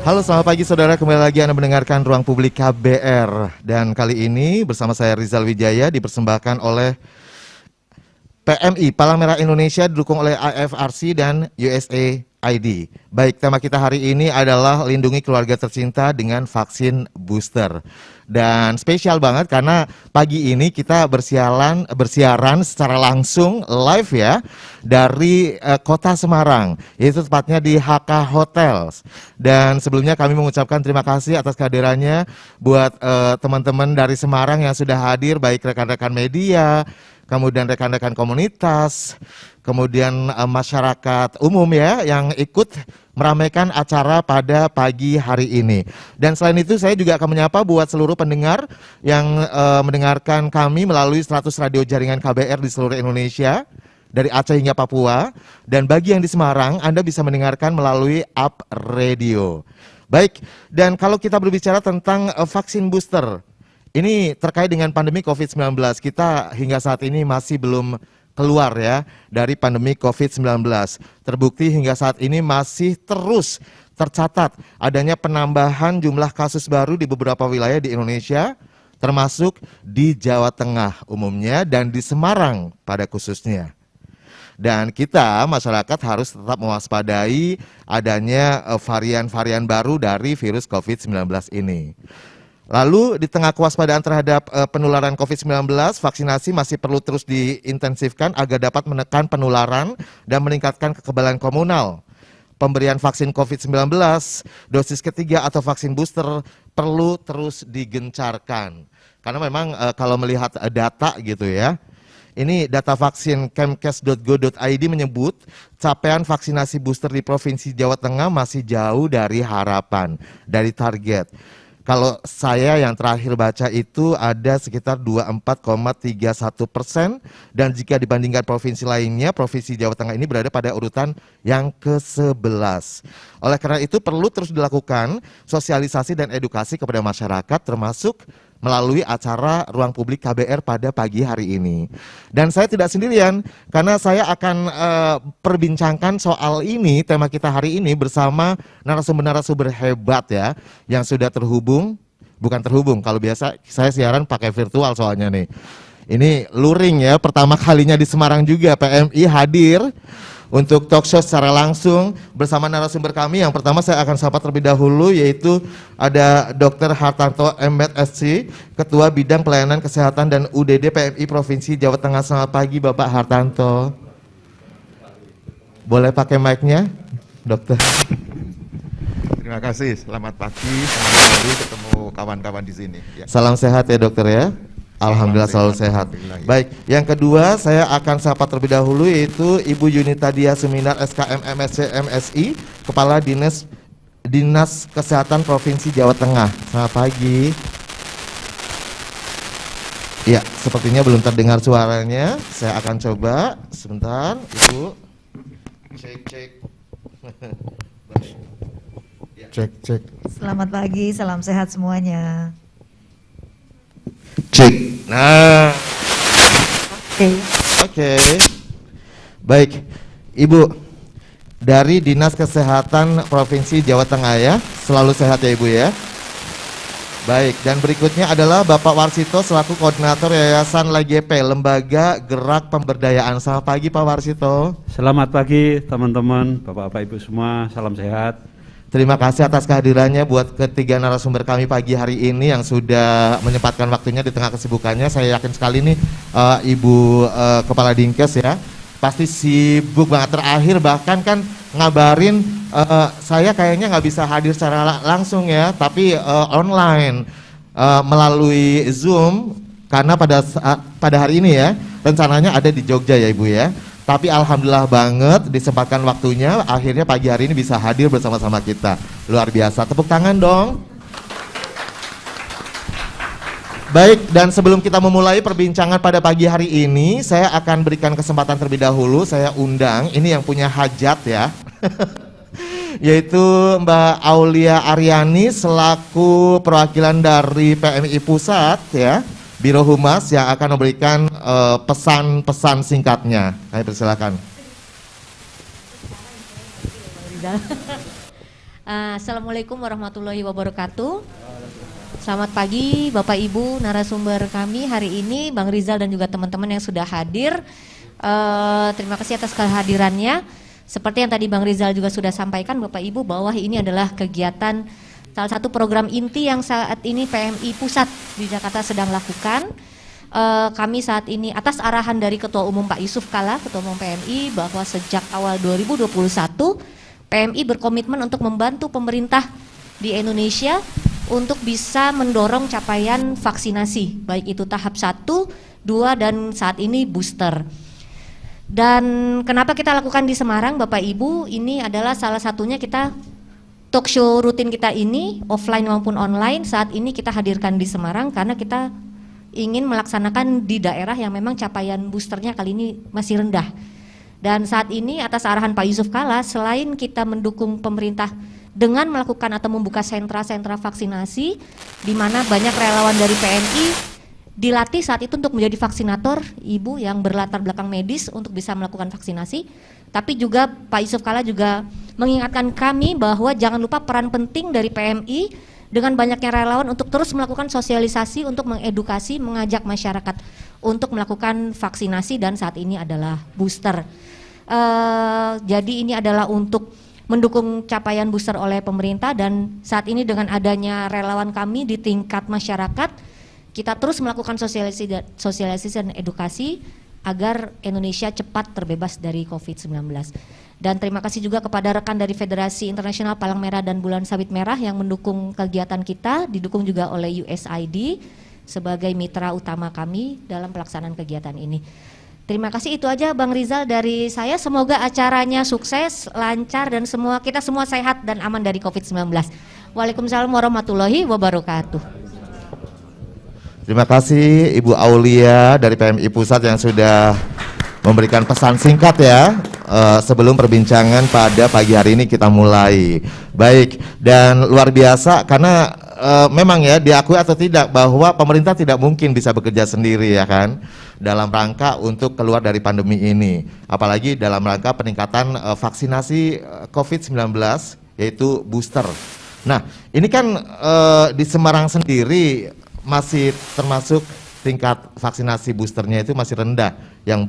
Halo, selamat pagi saudara, kembali lagi Anda mendengarkan Ruang Publik KBR. Dan kali ini bersama saya Rizal Wijaya dipersembahkan oleh PMI, Palang Merah Indonesia, didukung oleh IFRC dan USAID. Baik, tema kita hari ini adalah lindungi keluarga tercinta dengan vaksin booster. Dan spesial banget karena pagi ini kita bersiaran secara langsung live ya dari kota Semarang, yaitu tepatnya di HK Hotels. Dan sebelumnya kami mengucapkan terima kasih atas kehadirannya buat teman-teman dari Semarang yang sudah hadir, baik rekan-rekan media, kemudian rekan-rekan komunitas, kemudian masyarakat umum ya yang ikut meramaikan acara pada pagi hari ini. Dan selain itu saya juga akan menyapa buat seluruh pendengar yang mendengarkan kami melalui 100 radio jaringan KBR di seluruh Indonesia, dari Aceh hingga Papua. Dan bagi yang di Semarang, Anda bisa mendengarkan melalui Up Radio. Baik, dan kalau kita berbicara tentang vaksin booster, ini terkait dengan pandemi COVID-19, kita hingga saat ini masih belum keluar ya dari pandemi COVID-19. Terbukti hingga saat ini masih terus tercatat adanya penambahan jumlah kasus baru di beberapa wilayah di Indonesia, termasuk di Jawa Tengah umumnya dan di Semarang pada khususnya. Dan kita masyarakat harus tetap mewaspadai adanya varian-varian baru dari virus COVID-19 ini. Lalu di tengah kewaspadaan terhadap penularan COVID-19, vaksinasi masih perlu terus diintensifkan agar dapat menekan penularan dan meningkatkan kekebalan komunal. Pemberian vaksin COVID-19, dosis ketiga atau vaksin booster perlu terus digencarkan. Karena memang kalau melihat data gitu ya, ini data vaksin kemkes.go.id menyebut capaian vaksinasi booster di Provinsi Jawa Tengah masih jauh dari harapan, dari target. Kalau saya yang terakhir baca itu ada sekitar 24,31%, dan jika dibandingkan provinsi lainnya, Provinsi Jawa Tengah ini berada pada urutan yang ke-11. Oleh karena itu perlu terus dilakukan sosialisasi dan edukasi kepada masyarakat, termasuk melalui acara Ruang Publik KBR pada pagi hari ini. Dan saya tidak sendirian, karena saya akan perbincangkan soal ini, tema kita hari ini bersama narasumber-narasumber hebat ya, yang sudah bukan terhubung, kalau biasa saya siaran pakai virtual soalnya nih. Ini luring ya, pertama kalinya di Semarang juga PMI hadir untuk talk show secara langsung bersama narasumber kami. Yang pertama saya akan sapa terlebih dahulu, yaitu ada Dr. Hartanto MSc, Ketua Bidang Pelayanan Kesehatan dan UDD PMI Provinsi Jawa Tengah. Selamat pagi Bapak Hartanto. Boleh pakai mic-nya, Dokter? Terima kasih, selamat pagi, selamat hari ketemu kawan-kawan di sini. Ya. Salam sehat ya Dokter ya. Alhamdulillah selalu sehat. Baik, yang kedua saya akan sapa terlebih dahulu yaitu Ibu Yunita Dia Seminar SKM MSc MSI, Kepala Dinas Kesehatan Provinsi Jawa Tengah. Selamat pagi. Ya, sepertinya belum terdengar suaranya. Saya akan coba sebentar, Ibu. Cek. Cek. Selamat pagi, salam sehat semuanya. Cek. Nah. Oke. Baik, Ibu dari Dinas Kesehatan Provinsi Jawa Tengah ya. Selalu sehat ya Ibu ya. Baik, dan berikutnya adalah Bapak Warsito selaku Koordinator Yayasan LGP, Lembaga Gerak Pemberdayaan. Selamat pagi Pak Warsito. Selamat pagi teman-teman, Bapak-Bapak Ibu semua, salam sehat. Terima kasih atas kehadirannya buat ketiga narasumber kami pagi hari ini yang sudah menyempatkan waktunya di tengah kesibukannya. Saya yakin sekali nih Ibu Kepala Dinkes ya, pasti sibuk banget. Terakhir bahkan kan ngabarin saya kayaknya nggak bisa hadir secara langsung ya, tapi online melalui Zoom karena pada hari ini ya rencananya ada di Jogja ya Ibu ya. Tapi alhamdulillah banget disempatkan waktunya, akhirnya pagi hari ini bisa hadir bersama-sama kita. Luar biasa, tepuk tangan dong. Baik, dan sebelum kita memulai perbincangan pada pagi hari ini, saya akan berikan kesempatan terlebih dahulu, saya undang, ini yang punya hajat ya. Yaitu Mbak Aulia Aryani selaku perwakilan dari PMI Pusat ya. Biro Humas yang akan memberikan pesan-pesan singkatnya. Kami persilakan. Assalamualaikum warahmatullahi wabarakatuh. Selamat pagi Bapak Ibu narasumber kami hari ini, Bang Rizal dan juga teman-teman yang sudah hadir. Terima kasih atas kehadirannya. Seperti yang tadi Bang Rizal juga sudah sampaikan Bapak Ibu, bahwa ini adalah kegiatan salah satu program inti yang saat ini PMI Pusat di Jakarta sedang lakukan. Kami saat ini atas arahan dari Ketua Umum Pak Yusuf Kalla, Ketua Umum PMI, bahwa sejak awal 2021 PMI berkomitmen untuk membantu pemerintah di Indonesia untuk bisa mendorong capaian vaksinasi, baik itu tahap 1, 2, dan saat ini booster. Dan kenapa kita lakukan di Semarang Bapak Ibu, ini adalah salah satunya kita talk show rutin kita ini, offline maupun online, saat ini kita hadirkan di Semarang karena kita ingin melaksanakan di daerah yang memang capaian boosternya kali ini masih rendah. Dan saat ini atas arahan Pak Yusuf Kalla, selain kita mendukung pemerintah dengan melakukan atau membuka sentra-sentra vaksinasi, di mana banyak relawan dari PMI dilatih saat itu untuk menjadi vaksinator, ibu yang berlatar belakang medis untuk bisa melakukan vaksinasi. Tapi juga Pak Yusuf Kalla juga mengingatkan kami bahwa jangan lupa peran penting dari PMI dengan banyaknya relawan untuk terus melakukan sosialisasi, untuk mengedukasi, mengajak masyarakat untuk melakukan vaksinasi, dan saat ini adalah booster. Jadi ini adalah untuk mendukung capaian booster oleh pemerintah, dan saat ini dengan adanya relawan kami di tingkat masyarakat, kita terus melakukan sosialisasi dan edukasi agar Indonesia cepat terbebas dari COVID-19. Dan terima kasih juga kepada rekan dari Federasi Internasional Palang Merah dan Bulan Sabit Merah yang mendukung kegiatan kita, didukung juga oleh USAID sebagai mitra utama kami dalam pelaksanaan kegiatan ini. Terima kasih, itu aja Bang Rizal dari saya. Semoga acaranya sukses, lancar, dan kita semua sehat dan aman dari COVID-19. Waalaikumsalam warahmatullahi wabarakatuh. Terima kasih Ibu Aulia dari PMI Pusat yang sudah memberikan pesan singkat ya sebelum perbincangan pada pagi hari ini kita mulai. Baik, dan luar biasa karena memang ya diakui atau tidak bahwa pemerintah tidak mungkin bisa bekerja sendiri ya kan, dalam rangka untuk keluar dari pandemi ini, apalagi dalam rangka peningkatan vaksinasi COVID-19 yaitu booster. Nah ini kan di Semarang sendiri masih termasuk tingkat vaksinasi boosternya itu masih rendah, yang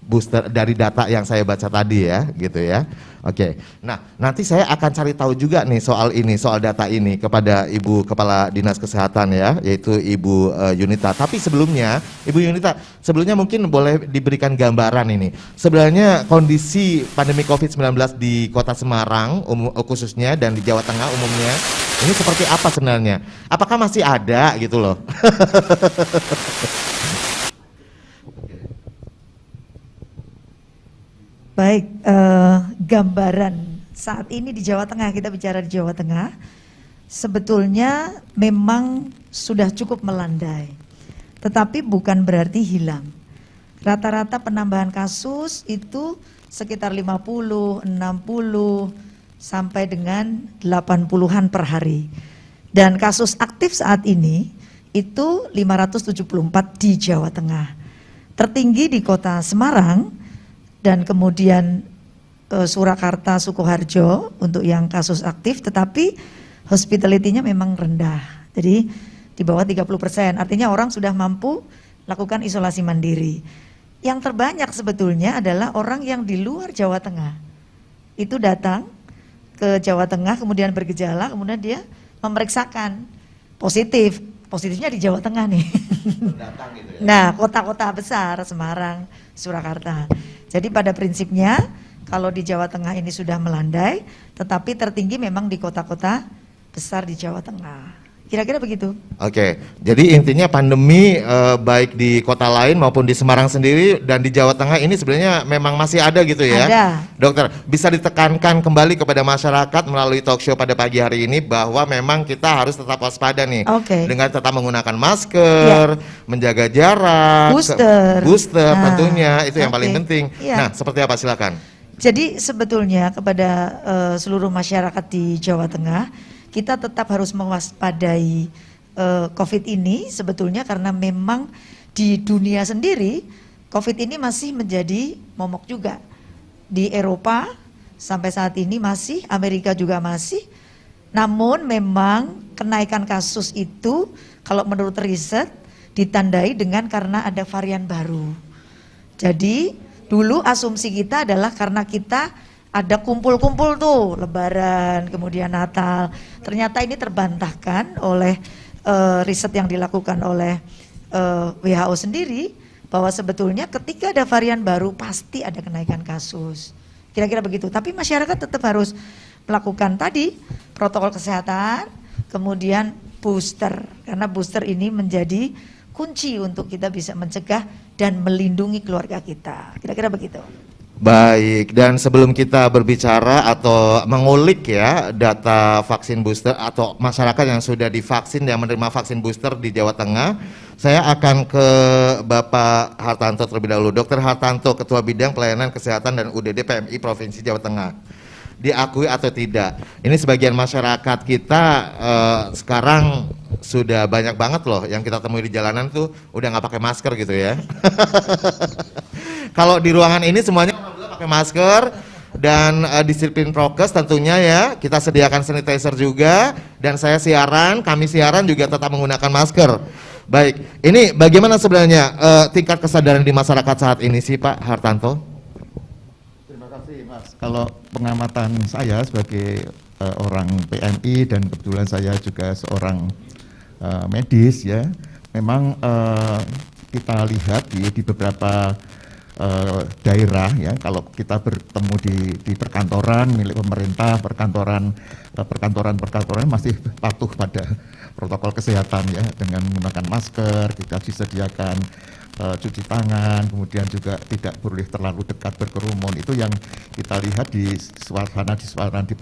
booster dari data yang saya baca tadi ya, gitu ya. Oke. Nah, nanti saya akan cari tahu juga nih soal data ini kepada Ibu Kepala Dinas Kesehatan ya, yaitu Ibu Yunita. Tapi sebelumnya, Ibu Yunita, sebelumnya mungkin boleh diberikan gambaran ini. Sebenarnya kondisi pandemi COVID-19 di Kota Semarang khususnya dan di Jawa Tengah umumnya ini seperti apa sebenarnya? Apakah masih ada gitu loh? Baik, gambaran saat ini di Jawa Tengah, kita bicara di Jawa Tengah, sebetulnya memang sudah cukup melandai, tetapi bukan berarti hilang. Rata-rata penambahan kasus itu sekitar 50, 60, sampai dengan 80-an per hari. Dan kasus aktif saat ini itu 574 di Jawa Tengah. Tertinggi di Kota Semarang, dan kemudian Surakarta, Sukoharjo untuk yang kasus aktif, tetapi hospitality-nya memang rendah. Jadi di bawah 30%, artinya orang sudah mampu lakukan isolasi mandiri. Yang terbanyak sebetulnya adalah orang yang di luar Jawa Tengah. Itu datang ke Jawa Tengah, kemudian bergejala, kemudian dia memeriksakan positif. Positifnya di Jawa Tengah nih. Datang gitu ya. Nah, kota-kota besar, Semarang, Surakarta. Jadi pada prinsipnya kalau di Jawa Tengah ini sudah melandai, tetapi tertinggi memang di kota-kota besar di Jawa Tengah. Kira-kira begitu. Oke, jadi intinya pandemi baik di kota lain maupun di Semarang sendiri dan di Jawa Tengah ini sebenarnya memang masih ada gitu ya. Ada. Dokter, bisa ditekankan kembali kepada masyarakat melalui talk show pada pagi hari ini bahwa memang kita harus tetap waspada nih. Oke. Dengan tetap menggunakan masker, menjaga jarak, booster Nah, tentunya itu yang paling oke. penting. Iya. Nah, seperti apa silakan. Jadi sebetulnya kepada seluruh masyarakat di Jawa Tengah, kita tetap harus mewaspadai COVID ini sebetulnya karena memang di dunia sendiri COVID ini masih menjadi momok juga. Di Eropa sampai saat ini masih, Amerika juga masih. Namun memang kenaikan kasus itu kalau menurut riset ditandai dengan karena ada varian baru. Jadi dulu asumsi kita adalah karena kita ada kumpul-kumpul tuh, Lebaran, kemudian Natal. Ternyata ini terbantahkan oleh riset yang dilakukan oleh WHO sendiri, bahwa sebetulnya ketika ada varian baru pasti ada kenaikan kasus. Kira-kira begitu. Tapi masyarakat tetap harus melakukan tadi protokol kesehatan, kemudian booster. Karena booster ini menjadi kunci untuk kita bisa mencegah dan melindungi keluarga kita. Kira-kira begitu. Baik, dan sebelum kita berbicara atau mengulik ya data vaksin booster atau masyarakat yang sudah divaksin yang menerima vaksin booster di Jawa Tengah, saya akan ke Bapak Hartanto terlebih dahulu. Dr. Hartanto, Ketua Bidang Pelayanan Kesehatan dan UDD PMI Provinsi Jawa Tengah. Diakui atau tidak, ini sebagian masyarakat kita sekarang sudah banyak banget loh yang kita temui di jalanan tuh udah nggak pakai masker gitu ya. Kalau di ruangan ini semuanya pakai masker dan disiplin prokes tentunya ya, kita sediakan sanitizer juga, dan kami siaran juga tetap menggunakan masker. Baik, ini bagaimana sebenarnya tingkat kesadaran di masyarakat saat ini sih Pak Hartanto? Kalau pengamatan saya sebagai orang PMI dan kebetulan saya juga seorang medis ya, memang kita lihat di beberapa daerah ya, kalau kita bertemu di perkantoran milik pemerintah, perkantoran masih patuh pada protokol kesehatan ya, dengan menggunakan masker, kita disediakan cuci tangan, kemudian juga tidak boleh terlalu dekat berkerumun. Itu yang kita lihat di suasana di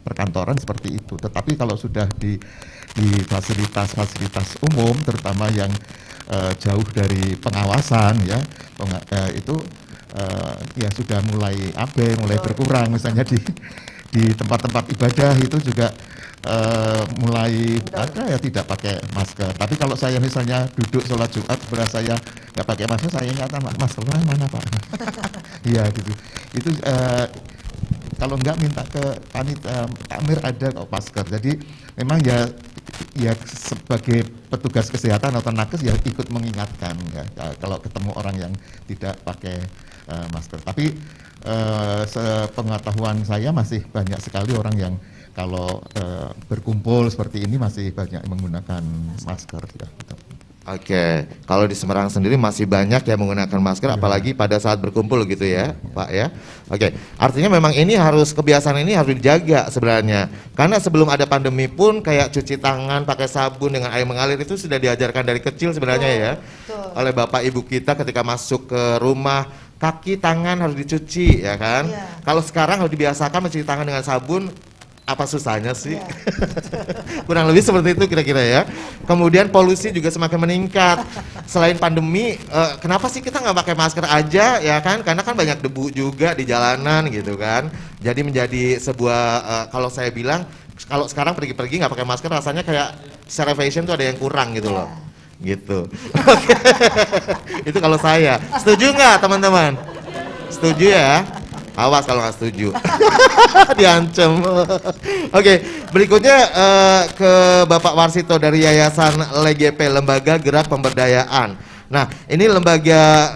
perkantoran seperti itu. Tetapi kalau sudah di fasilitas umum, terutama yang jauh dari pengawasan ya, itu ya sudah mulai mulai berkurang. Misalnya di tempat-tempat ibadah itu juga mulai ada ya tidak pakai masker. Tapi kalau saya misalnya duduk sholat Jumat, sebenarnya saya nggak pakai masker, saya nyata masker mana Pak? Iya gitu. Itu kalau nggak minta ke Amir ada kok masker. Jadi memang ya sebagai petugas kesehatan atau nakes ya ikut mengingatkan ya, kalau ketemu orang yang tidak pakai masker. Tapi sepengetahuan saya masih banyak sekali orang yang kalau berkumpul seperti ini masih banyak menggunakan masker ya. Oke, kalau di Semarang sendiri masih banyak yang menggunakan masker, apalagi pada saat berkumpul gitu ya, Pak ya. Oke, artinya memang ini kebiasaan ini harus dijaga sebenarnya. Karena sebelum ada pandemi pun kayak cuci tangan pakai sabun dengan air mengalir itu sudah diajarkan dari kecil sebenarnya ya, oleh bapak ibu kita ketika masuk ke rumah, kaki tangan harus dicuci ya kan. Kalau sekarang harus dibiasakan mencuci tangan dengan sabun. Apa susahnya sih? Kurang lebih seperti itu kira-kira ya. Kemudian polusi juga semakin meningkat. Selain pandemi, kenapa sih kita nggak pakai masker aja ya kan? Karena kan banyak debu juga di jalanan gitu kan. Jadi menjadi sebuah, kalau saya bilang, kalau sekarang pergi-pergi nggak pakai masker rasanya kayak secara fashion tuh ada yang kurang gitu loh. Gitu. Itu kalau saya. Setuju nggak teman-teman? Setuju ya? Awas kalau nggak setuju. Diancam. Oke, berikutnya ke Bapak Warsito dari Yayasan LGP, Lembaga Gerak Pemberdayaan. Nah, ini lembaga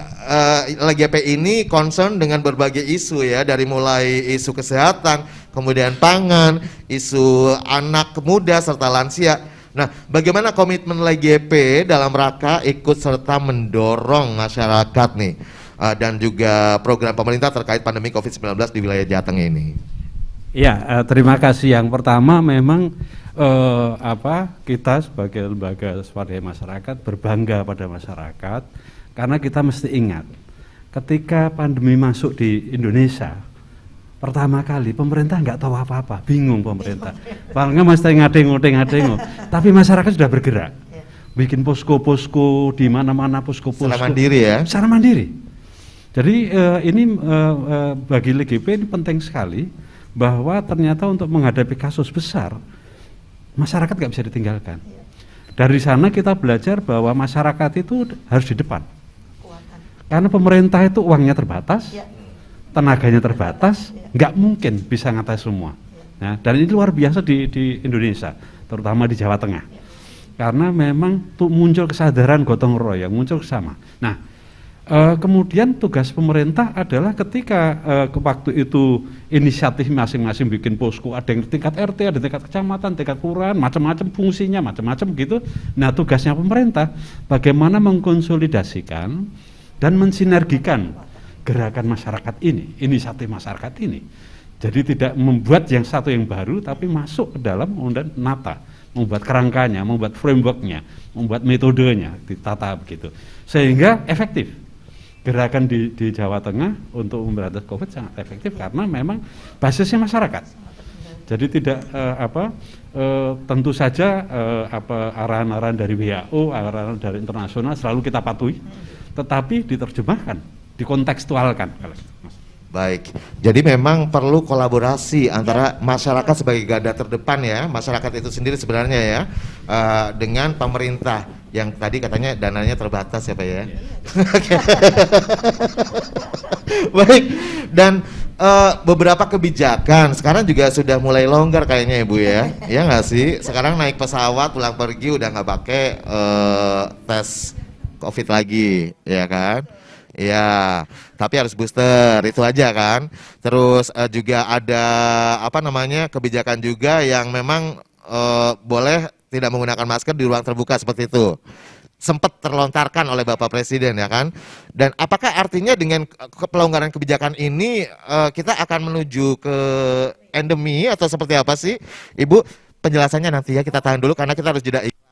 LGP ini concern dengan berbagai isu ya, dari mulai isu kesehatan, kemudian pangan, isu anak muda serta lansia. Nah, bagaimana komitmen LGP dalam rangka ikut serta mendorong masyarakat nih? Dan juga program pemerintah terkait pandemi COVID-19 di wilayah Jateng ini. Ya, terima kasih. Yang pertama memang kita sebagai lembaga swadaya masyarakat berbangga pada masyarakat, karena kita mesti ingat ketika pandemi masuk di Indonesia pertama kali pemerintah nggak tahu apa-apa, bingung pemerintah. Paling mesti ngadeng-ngadeng, tapi masyarakat sudah bergerak, bikin posko-posko di mana-mana, posko-posko. Secara mandiri ya? Secara mandiri. Jadi ini bagi LGP ini penting sekali, bahwa ternyata untuk menghadapi kasus besar masyarakat nggak bisa ditinggalkan. Dari sana kita belajar bahwa masyarakat itu harus di depan, karena pemerintah itu uangnya terbatas, tenaganya terbatas, nggak mungkin bisa ngatasi semua. Nah, dan ini luar biasa di Indonesia, terutama di Jawa Tengah. Karena memang muncul kesadaran gotong royong, muncul sama. Nah, kemudian tugas pemerintah adalah ketika ke waktu itu inisiatif masing-masing bikin posko, ada yang tingkat RT, ada tingkat kecamatan, tingkat kelurahan, macam-macam fungsinya, macam-macam gitu. Nah, tugasnya pemerintah bagaimana mengkonsolidasikan dan mensinergikan gerakan masyarakat ini, inisiatif masyarakat ini. Jadi tidak membuat yang satu yang baru, tapi masuk ke dalam kemudian nata, membuat kerangkanya, membuat frameworknya, membuat metodenya, ditata begitu, sehingga efektif. Gerakan di Jawa Tengah untuk memberantas COVID sangat efektif karena memang basisnya masyarakat. Jadi tidak tentu saja arahan-arahan dari WHO, arahan dari internasional selalu kita patuhi, tetapi diterjemahkan, dikontekstualkan. Baik, jadi memang perlu kolaborasi antara masyarakat sebagai garda terdepan ya, masyarakat itu sendiri sebenarnya ya, dengan pemerintah yang tadi katanya dananya terbatas ya Pak ya. Baik, dan beberapa kebijakan sekarang juga sudah mulai longgar kayaknya Ibu ya, ya nggak sih? Sekarang naik pesawat pulang pergi udah nggak pakai tes COVID lagi, ya kan? Ya, tapi harus booster itu aja kan. Terus juga ada apa namanya kebijakan juga yang memang boleh tidak menggunakan masker di ruang terbuka seperti itu. Sempat terlontarkan oleh Bapak Presiden ya kan. Dan apakah artinya dengan pelonggaran kebijakan ini kita akan menuju ke endemi atau seperti apa sih, Ibu? Penjelasannya nanti ya, kita tahan dulu karena kita harus jeda iklan.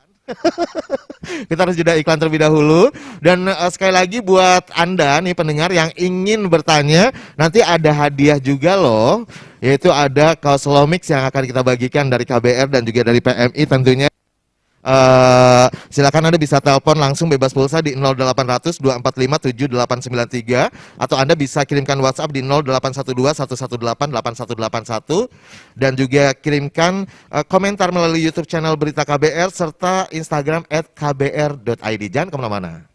Kita harus jeda iklan terlebih dahulu. Dan sekali lagi buat Anda nih pendengar yang ingin bertanya, nanti ada hadiah juga loh, yaitu ada kaos Lomix yang akan kita bagikan dari KBR dan juga dari PMI tentunya. Silakan Anda bisa telepon langsung bebas pulsa di 0800 245 7893 atau Anda bisa kirimkan WhatsApp di 0812 118 8181 dan juga kirimkan komentar melalui YouTube channel Berita KBR serta Instagram @kbr.id. Jangan kemana-mana.